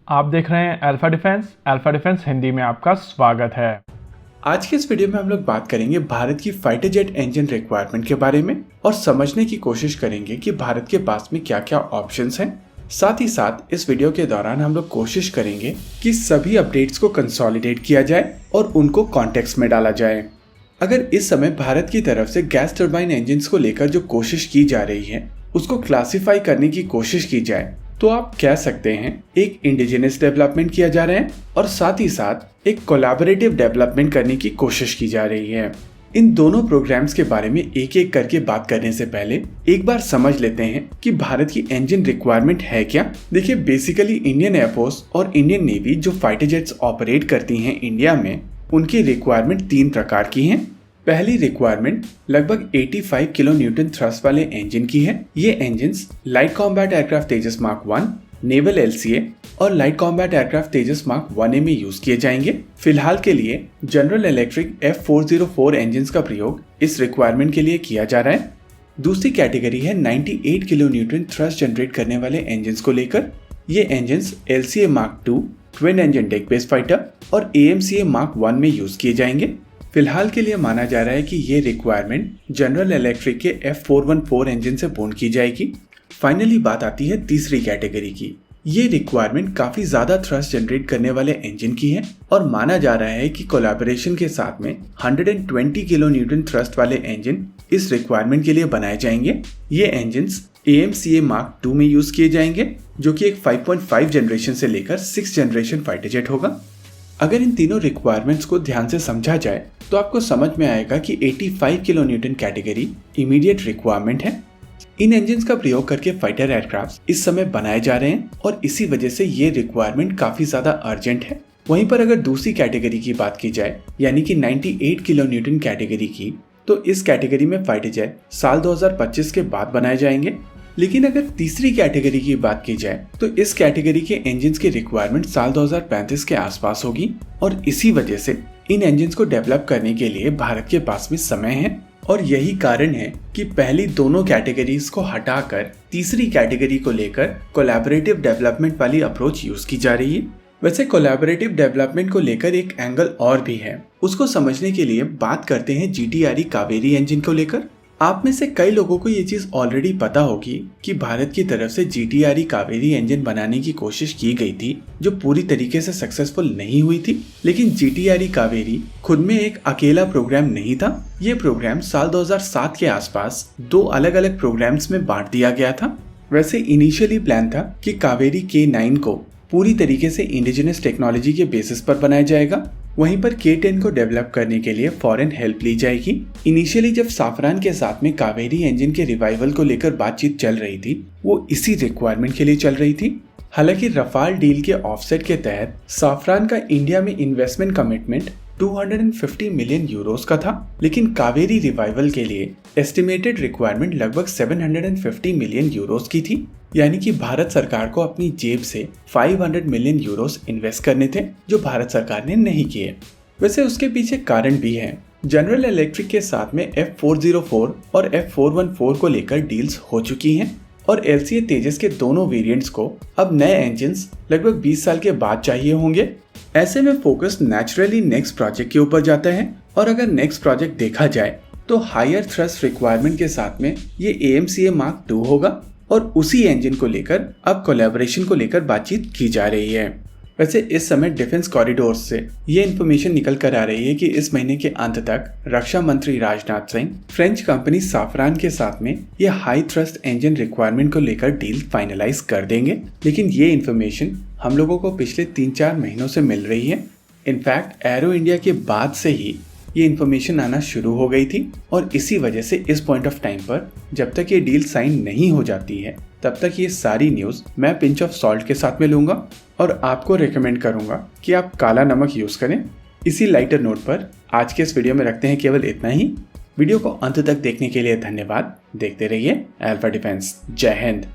आप देख रहे हैं अल्फा डिफेंस हिंदी में आपका स्वागत है। आज के इस वीडियो में हम लोग बात करेंगे भारत की फाइटर जेट इंजन रिक्वायरमेंट के बारे में और समझने की कोशिश करेंगे कि भारत के पास में क्या क्या ऑप्शंस हैं। साथ ही साथ इस वीडियो के दौरान हम लोग कोशिश करेंगे कि सभी अपडेट्स को कंसोलिडेट किया जाए और उनको कॉन्टेक्स्ट में डाला जाए। अगर इस समय भारत की तरफ से गैस टर्बाइन इंजन को लेकर जो कोशिश की जा रही है उसको क्लासिफाई करने की कोशिश की जाए तो आप कह सकते हैं एक इंडिजिनस डेवलपमेंट किया जा रहा है और साथ ही साथ एक कोलैबोरेटिव डेवलपमेंट करने की कोशिश की जा रही है। इन दोनों प्रोग्राम्स के बारे में एक एक करके बात करने से पहले एक बार समझ लेते हैं कि भारत की इंजन रिक्वायरमेंट है क्या। देखिए, बेसिकली इंडियन एयरफोर्स और इंडियन नेवी जो फाइटर जेट्स ऑपरेट करती हैं इंडिया में, उनकी रिक्वायरमेंट 3 प्रकार की हैं। पहली रिक्वायरमेंट लगभग 85 किलो न्यूटन थ्रस्ट वाले इंजन की है। ये इंजन्स लाइट कॉम्बैट एयरक्राफ्ट तेजस मार्क 1, नेवल LCA और लाइट कॉम्बैट एयरक्राफ्ट तेजस मार्क 1A में यूज किए जाएंगे। फिलहाल के लिए जनरल इलेक्ट्रिक F404 इंजन का प्रयोग इस रिक्वायरमेंट के लिए किया जा रहा है। दूसरी कैटेगरी है 98 किलो न्यूटन थ्रस्ट जनरेट करने वाले इंजन को लेकर। ये engine LCA mark 2, twin engine deck based fighter और AMCA मार्क 1 में यूज किए जाएंगे। फिलहाल के लिए माना जा रहा है कि ये रिक्वायरमेंट जनरल इलेक्ट्रिक के F414 इंजन से पूर्ण की जाएगी। फाइनली बात आती है तीसरी कैटेगरी की। ये रिक्वायरमेंट काफी ज्यादा थ्रस्ट जनरेट करने वाले इंजन की है और माना जा रहा है कि कोलैबोरेशन के साथ में 120 किलो न्यूटन थ्रस्ट वाले इंजन इस रिक्वायरमेंट के लिए बनाए जाएंगे। ये इंजन AMCA मार्क 2 में यूज किए जाएंगे, जो कि एक 5.5 जनरेशन से लेकर 6 जनरेशन फाइटर जेट होगा। अगर इन तीनों रिक्वायरमेंट्स को ध्यान से समझा जाए तो आपको समझ में आएगा कि 85 kilo Newton category immediate requirement है। इन इंजन्स का प्रयोग करके फाइटर एयरक्राफ्ट इस समय बनाए जा रहे हैं और इसी वजह से ये रिक्वायरमेंट काफी ज्यादा अर्जेंट है। वहीं पर अगर दूसरी कैटेगरी की बात की जाए, यानी कि 98 किलो न्यूटन कैटेगरी की, तो इस कैटेगरी में फाइटर जेट साल 2025 के बाद बनाए जाएंगे। लेकिन अगर तीसरी कैटेगरी की बात की जाए तो इस कैटेगरी के इंजन्स की रिक्वायरमेंट साल 2035 के आसपास होगी और इसी वजह से इन इंजन्स को डेवलप करने के लिए भारत के पास में समय है। और यही कारण है कि पहली दोनों कैटेगरीज को हटाकर तीसरी कैटेगरी को लेकर कोलैबोरेटिव डेवलपमेंट वाली अप्रोच यूज की जा रही है। वैसे कोलैबोरेटिव डेवलपमेंट को लेकर एक एंगल और भी है, उसको समझने के लिए बात करते हैं GTRE कावेरी इंजन को लेकर। आप में से कई लोगों को ये चीज ऑलरेडी पता होगी कि भारत की तरफ से GTRE कावेरी इंजन बनाने की कोशिश की गई थी, जो पूरी तरीके से सक्सेसफुल नहीं हुई थी। लेकिन GTRE कावेरी खुद में एक अकेला प्रोग्राम नहीं था। ये प्रोग्राम साल 2007 के आसपास 2 अलग अलग प्रोग्राम्स में बांट दिया गया था। वैसे इनिशियली प्लान था कि कावेरी K9 को पूरी तरीके से इंडिजिनस टेक्नोलॉजी के बेसिस पर बनाया जाएगा, वहीं पर K10 को डेवलप करने के लिए फॉरेन हेल्प ली जाएगी। इनिशियली जब साफरान के साथ में कावेरी इंजन के रिवाइवल को लेकर बातचीत चल रही थी, वो इसी रिक्वायरमेंट के लिए चल रही थी। हालांकि रफाल डील के ऑफसेट के तहत साफरान का इंडिया में इन्वेस्टमेंट कमिटमेंट 250 मिलियन यूरोस का था, लेकिन कावेरी रिवाइवल के लिए एस्टिमेटेड रिक्वायरमेंट लगभग 750 मिलियन यूरोस की थी। यानी कि भारत सरकार को अपनी जेब से 500 मिलियन यूरोस इन्वेस्ट करने थे, जो भारत सरकार ने नहीं किए। वैसे उसके पीछे कारण भी है। जनरल इलेक्ट्रिक के साथ में F404 और F414 को लेकर डील्स हो चुकी हैं और LCA तेजस के दोनों वेरिएंट्स को अब नए इंजन्स लगभग 20 साल के बाद चाहिए होंगे। ऐसे में फोकस नेचुरली नेक्स्ट प्रोजेक्ट के ऊपर जाता है और अगर नेक्स्ट प्रोजेक्ट देखा जाए तो हायर थ्रस्ट रिक्वायरमेंट के साथ में ये AMCA मार्क 2 होगा और उसी इंजन को लेकर अब कोलैबोरेशन को लेकर बातचीत की जा रही है। वैसे इस समय डिफेंस कॉरिडोर से ये इन्फॉर्मेशन निकल कर आ रही है कि इस महीने के अंत तक रक्षा मंत्री Rajnath Singh French company Safran के साथ में ये हाई थ्रस्ट इंजन रिक्वायरमेंट को लेकर डील फाइनलाइज कर देंगे। लेकिन ये इन्फॉर्मेशन हम लोगों को पिछले 3-4 महीनों से मिल रही है। इनफैक्ट एरो इंडिया के बाद से ही ये इन्फॉर्मेशन आना शुरू हो गई थी और इसी वजह से इस पॉइंट ऑफ टाइम पर जब तक ये डील साइन नहीं हो जाती है तब तक ये सारी न्यूज़ मैं पिंच ऑफ सॉल्ट के साथ में लूँगा और आपको रिकमेंड करूँगा कि आप काला नमक यूज़ करें। इसी लाइटर नोट पर आज के इस वीडियो में रखते हैं केवल इतना ही। वीडियो को अंत तक देखने के लिए धन्यवाद। देखते रहिए अल्फा डिफेंस। जय हिंद।